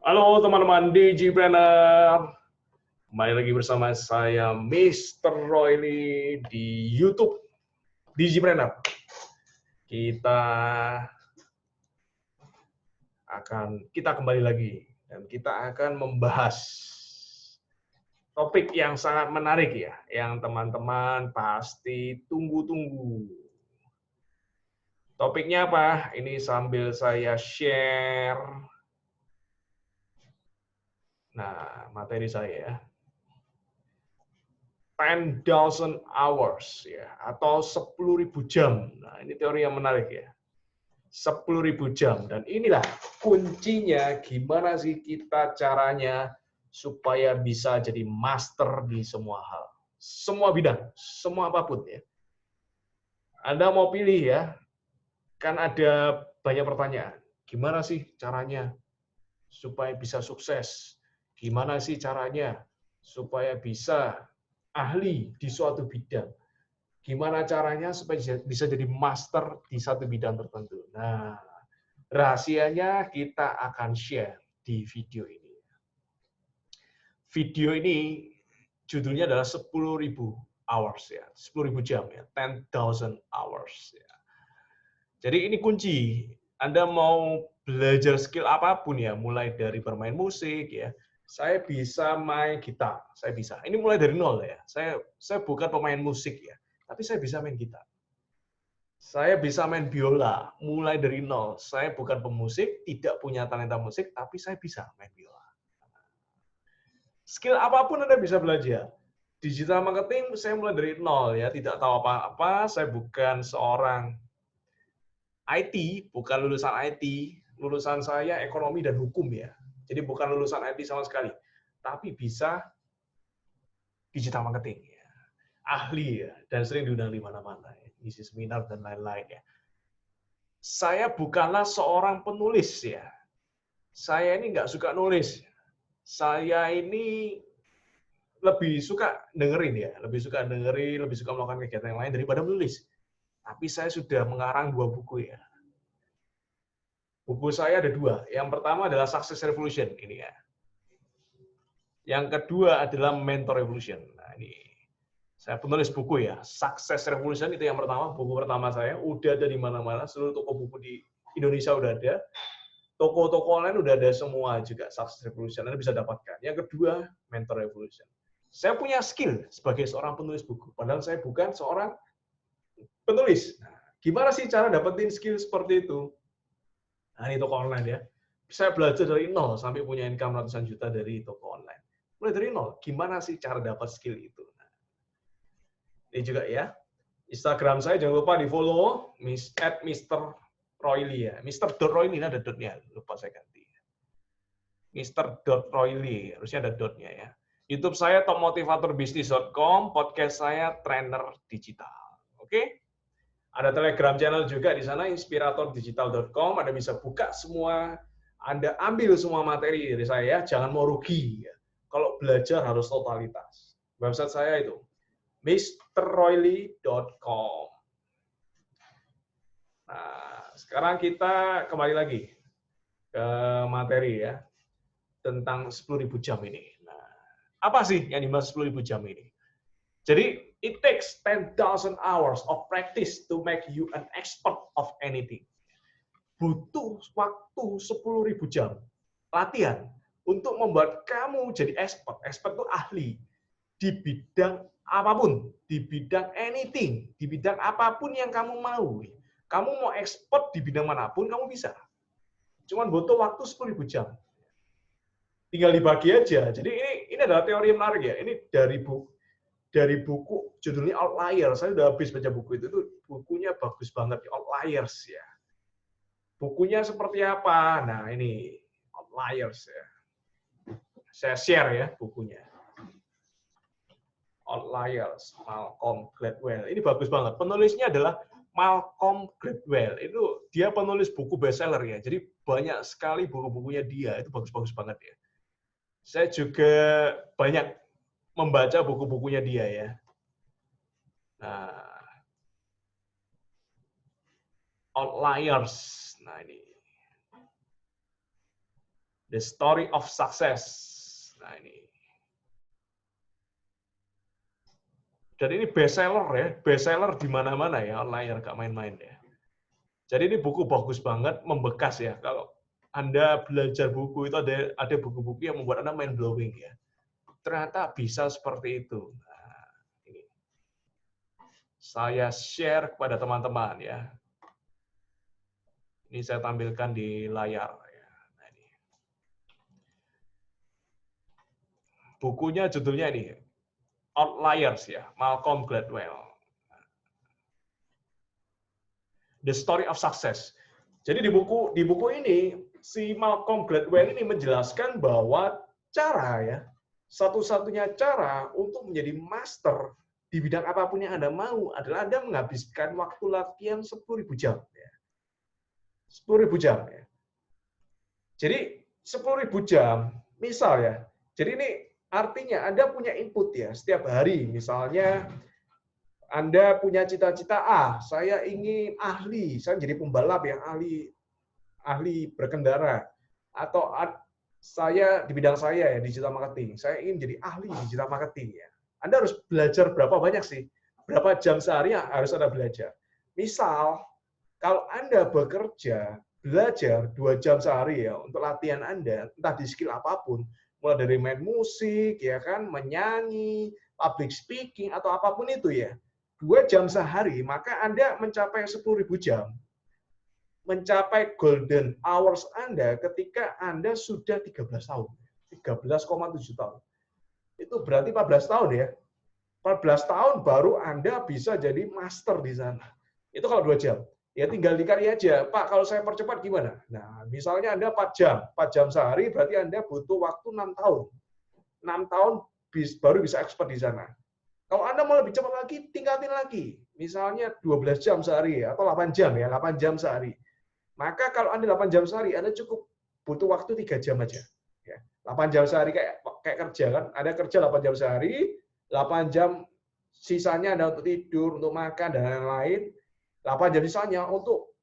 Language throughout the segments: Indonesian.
Halo teman-teman Digipreneur, kembali lagi bersama saya Mr. Royli di YouTube Digipreneur. Kita kembali lagi dan kita akan membahas topik yang sangat menarik ya, yang teman-teman pasti tunggu-tunggu. Topiknya apa? Ini sambil saya share. Nah, materi saya ya. 10,000 hours ya, atau 10.000 jam. Nah, ini teori yang menarik ya. 10.000 jam, dan inilah kuncinya gimana sih kita caranya supaya bisa jadi master di semua hal, semua bidang, semua apapun ya. Anda mau pilih ya, kan ada banyak pertanyaan. Gimana sih caranya supaya bisa sukses? Gimana sih caranya supaya bisa ahli di suatu bidang? Gimana caranya supaya bisa jadi master di satu bidang tertentu? Nah, rahasianya kita akan share di video ini. Video ini judulnya adalah 10.000 hours ya, 10.000 jam ya, 10,000 hours ya. Jadi ini kunci. Anda mau belajar skill apapun ya, mulai dari bermain musik ya. Saya bisa main gitar, saya bisa. Ini mulai dari nol ya. Saya bukan pemain musik ya, tapi saya bisa main gitar. Saya bisa main biola, mulai dari nol. Saya bukan pemusik, tidak punya talenta musik, tapi saya bisa main biola. Skill apapun Anda bisa belajar. Digital marketing saya mulai dari nol ya, tidak tahu apa-apa. Saya bukan seorang IT, bukan lulusan IT. Lulusan saya ekonomi dan hukum ya. Jadi bukan lulusan IT sama sekali, tapi bisa digital marketing ya. Ahli ya, dan sering diundang di mana-mana ya, isi seminar dan lain-lain ya. Saya bukanlah seorang penulis ya. Saya ini nggak suka nulis. Saya ini lebih suka dengerin ya, lebih suka melakukan kegiatan yang lain daripada menulis. Tapi saya sudah mengarang 2 buku ya. Buku saya ada 2. Yang pertama adalah Success Revolution ini ya. Yang kedua adalah Mentor Revolution. Nah, ini saya penulis buku ya. Success Revolution itu yang pertama, buku pertama saya. Udah ada di mana-mana, seluruh toko buku di Indonesia udah ada. Toko-toko online udah ada semua juga Success Revolution. Anda bisa dapatkan. Yang kedua, Mentor Revolution. Saya punya skill sebagai seorang penulis buku. Padahal saya bukan seorang penulis. Nah, gimana sih cara dapetin skill seperti itu? Nah, ini toko online ya. Saya belajar dari nol sampai punya income ratusan juta dari toko online. Mulai dari nol, gimana sih cara dapat skill itu? Nah, ini juga ya. Instagram saya jangan lupa di follow, @Mr. Royli ya. Mr.Royli ini ada dotnya, lupa saya ganti. Mr.Royli, harusnya ada dotnya ya. YouTube saya topmotivatorbisnis.com, podcast saya trainer digital. Oke? Ada Telegram channel juga di sana, inspiratordigital.com. Anda bisa buka semua, Anda ambil semua materi dari saya, jangan mau rugi. Kalau belajar harus totalitas. Website saya itu, mrroyli.com. Nah, sekarang kita kembali lagi ke materi ya, tentang 10.000 jam ini. Nah, apa sih yang dimaksud 10.000 jam ini? Jadi, it takes 10,000 hours of practice to make you an expert of anything. Butuh waktu 10.000 jam latihan untuk membuat kamu jadi expert. Expert itu ahli di bidang apapun, di bidang anything, di bidang apapun yang kamu mau. Kamu mau expert di bidang manapun, kamu bisa. Cuman butuh waktu 10.000 jam. Tinggal dibagi aja. Jadi ini adalah teori yang menarik ya. Ini dari buku judulnya Outliers. Saya sudah habis baca buku itu. Itu bukunya bagus banget, Outliers ya. Bukunya seperti apa? Nah, ini Outliers ya. Saya share ya bukunya. Outliers, Malcolm Gladwell. Ini bagus banget. Penulisnya adalah Malcolm Gladwell. Itu dia penulis buku bestseller ya. Jadi banyak sekali buku-bukunya dia. Itu bagus-bagus banget ya. Saya juga banyak membaca buku-bukunya dia ya. Nah, Outliers. Nah, ini. The Story of Success. Nah ini. Dan ini bestseller ya, bestseller di mana-mana ya, online gak main-main ya. Jadi ini buku bagus banget, membekas ya. Kalau Anda belajar buku itu ada buku-buku yang membuat Anda mind blowing ya. Ternyata bisa seperti itu. Nah, ini. Saya share kepada teman-teman ya. Ini saya tampilkan di layar. Nah, ini. Bukunya judulnya ini, Outliers ya, Malcolm Gladwell. The Story of Success. Jadi di buku ini si Malcolm Gladwell ini menjelaskan bahwa satu-satunya cara untuk menjadi master di bidang apapun yang Anda mau adalah Anda menghabiskan waktu latihan 10.000 jam. 10.000 jam. Ya. Jadi 10.000 jam, misal ya. Jadi ini artinya Anda punya input ya setiap hari. Misalnya Anda punya cita-cita saya ingin ahli, saya jadi pembalap yang ahli berkendara, atau saya di bidang saya ya digital marketing, saya ingin jadi ahli digital marketing ya. Anda harus belajar berapa banyak sih? Berapa jam sehari harus Anda belajar? Misal kalau Anda bekerja, belajar 2 jam sehari ya untuk latihan Anda, entah di skill apapun, mulai dari main musik ya kan, menyanyi, public speaking atau apapun itu ya. 2 jam sehari, maka Anda mencapai 10.000 jam. Mencapai golden hours Anda ketika Anda sudah 13 tahun. 13,7 tahun. Itu berarti 14 tahun ya. 14 tahun baru Anda bisa jadi master di sana. Itu kalau 2 jam. Ya tinggal dikali aja, Pak, kalau saya percepat gimana? Nah, misalnya Anda 4 jam sehari, berarti Anda butuh waktu 6 tahun. 6 tahun baru bisa expert di sana. Kalau Anda mau lebih cepat lagi, tingkatin lagi. Misalnya 12 jam sehari atau 8 jam ya, 8 jam sehari. Maka kalau Anda 8 jam sehari, Anda cukup butuh waktu 3 jam aja. Ya. 8 jam sehari kayak kerja kan, Anda kerja 8 jam sehari, 8 jam sisanya Anda untuk tidur, untuk makan, dan lain-lain. 8 jam sisanya untuk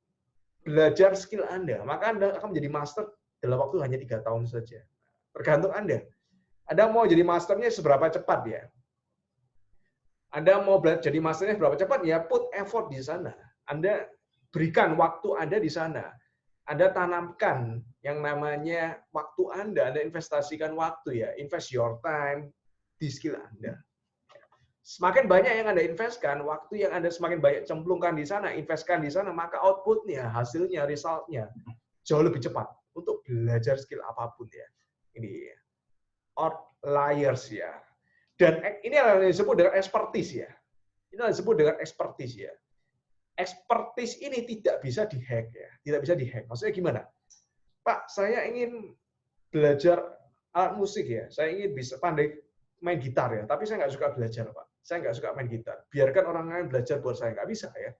belajar skill Anda. Maka Anda akan menjadi master dalam waktu hanya 3 tahun saja. Tergantung Anda. Anda mau jadi masternya seberapa cepat ya? Anda mau jadi masternya berapa cepat? Ya put effort di sana. Anda berikan waktu Anda di sana. Anda tanamkan yang namanya waktu Anda investasikan waktu ya. Invest your time di skill Anda. Semakin banyak yang Anda investkan, waktu yang Anda semakin banyak cemplungkan di sana, investkan di sana, maka outputnya, hasilnya, resultnya jauh lebih cepat untuk belajar skill apapun ya. Ini outliers ya. Dan ini adalah yang disebut dengan expertise ya. Ini adalah yang disebut dengan expertise ya. Expertise ini tidak bisa dihack ya. Tidak bisa dihack. Maksudnya gimana? Pak, saya ingin belajar alat musik ya. Saya ingin bisa pandai main gitar ya. Tapi saya nggak suka belajar, Pak. Saya nggak suka main gitar. Biarkan orang lain belajar buat saya. Nggak bisa ya.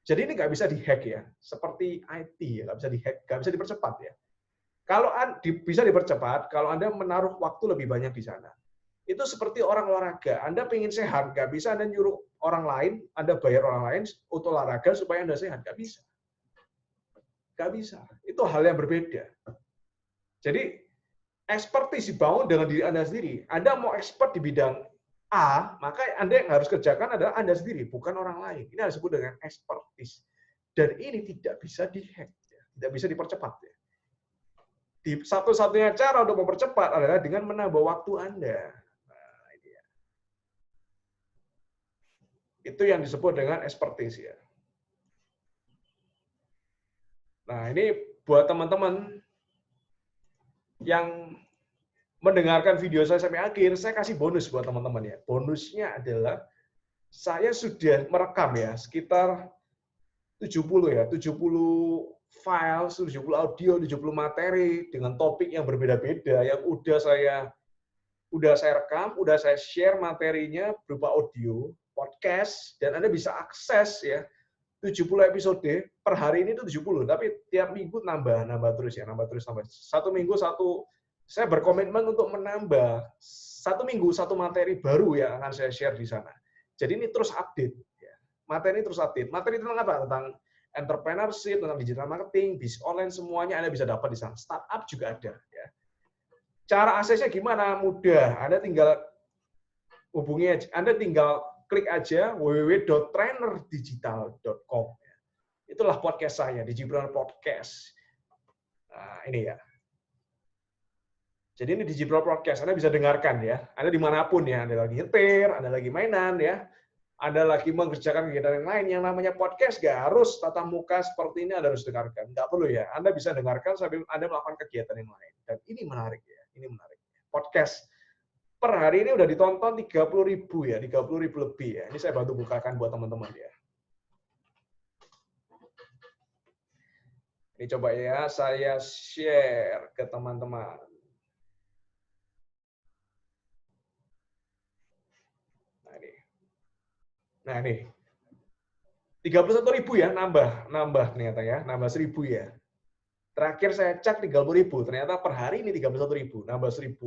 Jadi ini nggak bisa dihack ya. Seperti IT ya. Nggak bisa dihack. Nggak bisa dipercepat ya. Kalau bisa dipercepat, kalau Anda menaruh waktu lebih banyak di sana. Itu seperti orang olahraga. Anda pengen sehat, nggak bisa Anda nyuruh orang lain, Anda bayar orang lain untuk olahraga supaya Anda sehat. Nggak bisa. Nggak bisa. Itu hal yang berbeda. Jadi, expertise dibangun dengan diri Anda sendiri. Anda mau expert di bidang A, maka Anda yang harus kerjakan adalah Anda sendiri, bukan orang lain. Ini disebut dengan expertise. Dan ini tidak bisa dihack. Tidak bisa dipercepat. Satu-satunya cara untuk mempercepat adalah dengan menambah waktu Anda. Itu yang disebut dengan expertise ya. Nah, ini buat teman-teman yang mendengarkan video saya sampai akhir, saya kasih bonus buat teman-teman ya. Bonusnya adalah saya sudah merekam ya sekitar 70 ya, 70 file, 70 audio, 70 materi dengan topik yang berbeda-beda yang udah saya rekam, udah saya share materinya berupa audio, podcast, dan Anda bisa akses ya 70 episode per hari ini itu 70, tapi tiap minggu nambah terus ya, nambah terus. Satu minggu saya berkomitmen untuk menambah satu minggu satu materi baru yang akan saya share di sana. Jadi ini terus update ya. Materi ini terus update. Materi tentang apa? Tentang entrepreneurship, tentang digital marketing, bisnis online, semuanya Anda bisa dapat di sana. Startup juga ada ya. Cara aksesnya gimana? Mudah. Anda tinggal hubungi aja. Anda tinggal klik aja www.trainerdigital.com. Itulah podcast saya, Digipreneur Podcast. Nah, ini ya. Jadi ini Digipreneur Podcast, Anda bisa dengarkan ya. Anda dimanapun ya, Anda lagi nyetir, Anda lagi mainan ya, Anda lagi mengerjakan kegiatan yang lain, yang namanya podcast nggak harus tatap muka seperti ini Anda harus dengarkan. Nggak perlu ya, Anda bisa dengarkan sambil Anda melakukan kegiatan yang lain. Dan ini menarik ya, ini menarik. Podcast per hari ini udah ditonton 30.000 ya, 30.000 lebih ya. Ini saya bantu bukakan buat teman-teman ya. Ini coba ya, saya share ke teman-teman. Nah ini, 31.000 ya, nambah ternyata ya, nambah 1.000 ya. Terakhir saya cek 30.000, ternyata per hari ini 31.000, nambah 1.000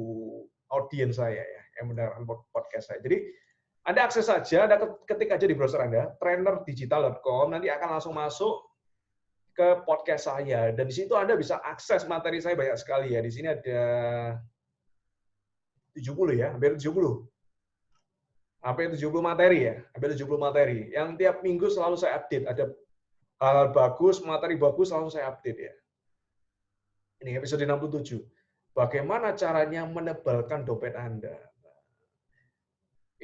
audiens saya ya, yang mendengarkan podcast saya. Jadi Anda akses saja, Anda ketik aja di browser Anda, trainerdigital.com, nanti akan langsung masuk ke podcast saya. Dan di situ Anda bisa akses materi saya banyak sekali ya. Di sini ada 70 ya, hampir 70. Hampir 70 materi ya, hampir 70 materi. Yang tiap minggu selalu saya update. Ada hal bagus, materi bagus selalu saya update ya. Ini episode 67. Bagaimana caranya menebalkan dompet Anda?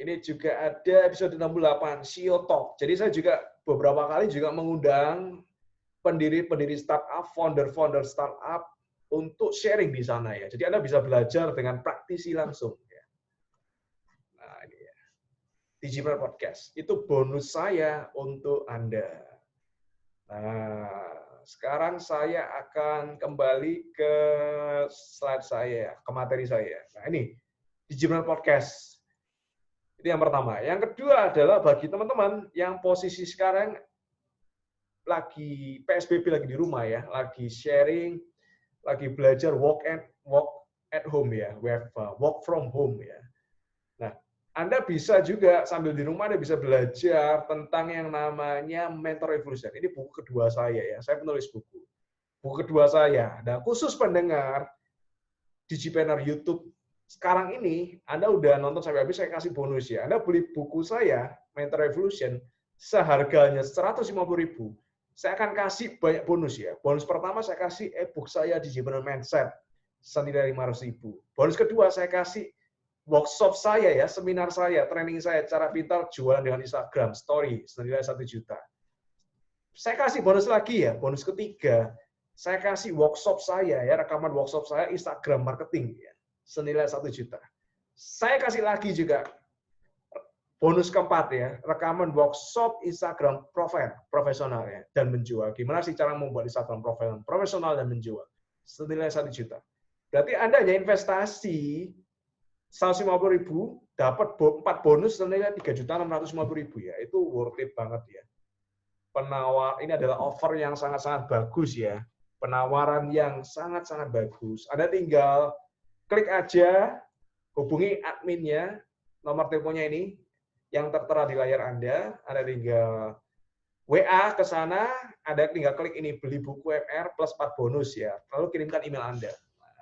Ini juga ada episode 68, CEO Talk. Jadi saya juga beberapa kali juga mengundang pendiri-pendiri startup, founder-founder startup untuk sharing di sana ya. Jadi Anda bisa belajar dengan praktisi langsung. Ya. Nah, ini ya. Digipreneur Podcast. Itu bonus saya untuk Anda. Nah, sekarang saya akan kembali ke slide saya, ke materi saya. Nah, ini Digipreneur Podcast. Itu yang pertama. Yang kedua adalah bagi teman-teman yang posisi sekarang lagi PSBB, lagi di rumah ya, lagi sharing, lagi belajar work at home ya, work from home ya. Nah, Anda bisa juga sambil di rumah Anda bisa belajar tentang yang namanya Mentor Revolution. Ini buku kedua saya ya, saya penulis buku. Buku kedua saya. Nah, khusus pendengar Digipreneur YouTube sekarang ini, Anda udah nonton sampai habis, saya kasih bonus ya. Anda beli buku saya, Mentor Revolution, seharganya 150.000. Saya akan kasih banyak bonus ya. Bonus pertama saya kasih e-book saya Digipreneur Mindset senilai 500.000. Bonus kedua saya kasih workshop saya ya, seminar saya, training saya, cara pintar jualan dengan Instagram, story senilai 1 juta. Saya kasih bonus lagi ya, bonus ketiga, saya kasih workshop saya ya, rekaman workshop saya Instagram marketing ya, senilai 1 juta. Saya kasih lagi juga bonus keempat ya, rekaman workshop Instagram profesional ya, dan menjual. Gimana sih cara membuat Instagram profesional dan menjual? Senilai 1 juta. Berarti Anda hanya investasi 150.000, dapat 4 bonus senilai 3.650.000 ya. Itu worth it banget ya. Penawar ini adalah offer yang sangat-sangat bagus ya. Penawaran yang sangat-sangat bagus. Anda tinggal klik aja, hubungi adminnya, nomor teleponnya ini, yang tertera di layar Anda tinggal WA ke sana, Anda tinggal klik ini, beli buku MR plus 4 bonus ya. Lalu kirimkan email Anda.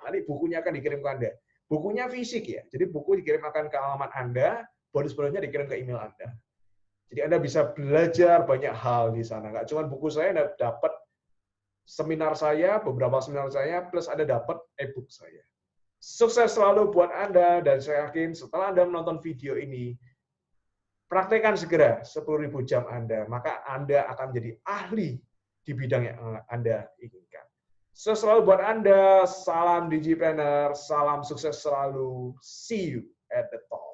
Nanti bukunya akan dikirim ke Anda. Bukunya fisik ya, jadi buku dikirimkan ke alamat Anda, bonus-bonusnya dikirim ke email Anda. Jadi Anda bisa belajar banyak hal di sana. Nggak cuma buku saya, Anda dapat seminar saya, beberapa seminar saya, plus Anda dapat e-book saya. Sukses selalu buat Anda, dan saya yakin setelah Anda menonton video ini, praktekkan segera 10.000 jam Anda, maka Anda akan menjadi ahli di bidang yang Anda inginkan. Sukses selalu buat Anda, salam Digipreneur, salam sukses selalu, see you at the top.